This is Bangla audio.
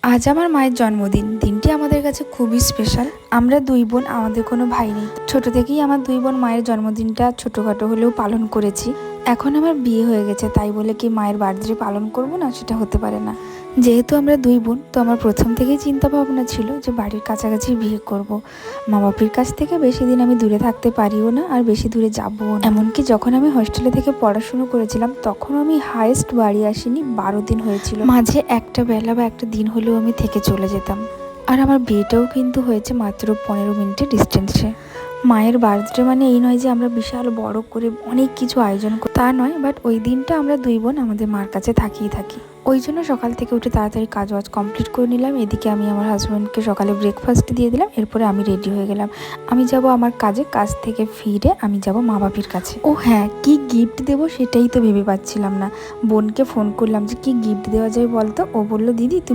আজ আমার মায়ের জন্মদিন। দিনটি আমাদের কাছে খুবই স্পেশাল। আমরা দুই বোন, আমাদের কোনো ভাই নেই। ছোট থেকেই আমার দুই বোন মায়ের জন্মদিনটা ছোটখাটো হলেও পালন করেছি। এখন আমার বিয়ে হয়ে গেছে, তাই বলে কি মায়ের বার্থডে পালন করব না, সেটা হতে পারে না। যেহেতু আমরা দুই বোন, তো আমার প্রথম থেকেই চিন্তা ভাবনা ছিল যে বাড়ির কাছাকাছি বিয়ে করব। মা বাপির কাছ থেকে বেশি দিন আমি দূরে থাকতে পারিও না, আর বেশি দূরে যাবো না। এমনকি যখন আমি হস্টেলে থেকে পড়াশুনো করেছিলাম, তখন আমি হায়েস্ট বাড়ি আসিনি, 12 দিন হয়েছিল। মাঝে একটা বেলা বা একটা দিন হলেও আমি থেকে চলে যেতাম। আর আমার বিয়েটাও কিন্তু হয়েছে মাত্র 15 মিনিটের ডিস্টেন্সে। মায়ের বার্থডে মানে এই নয় যে আমরা বিশাল বড় করে অনেক কিছু আয়োজন করি, তা নয়। বাট ওই দিনটা আমরা দুই বোন আমাদের মার কাছে থাকি। ওই জন্য সকাল থেকে উঠে তাড়াতাড়ি কাজ ওয়াজ কমপ্লিট করে নিলাম। এদিকে আমি আমার হাজব্যান্ডকে সকালে ব্রেকফাস্ট দিয়ে দিলাম। এরপরে আমি রেডি হয়ে গেলাম। আমি যাব আমার কাজে, কাজ থেকে ফিরে আমি যাব মা বাপির কাছে। ও হ্যাঁ, কি গিফট দেবো সেটাই তো ভেবে পাচ্ছিলাম না। বোনকে ফোন করলাম যে কি গিফট দেওয়া যায় বলতো। ও বললো, দিদি তুমি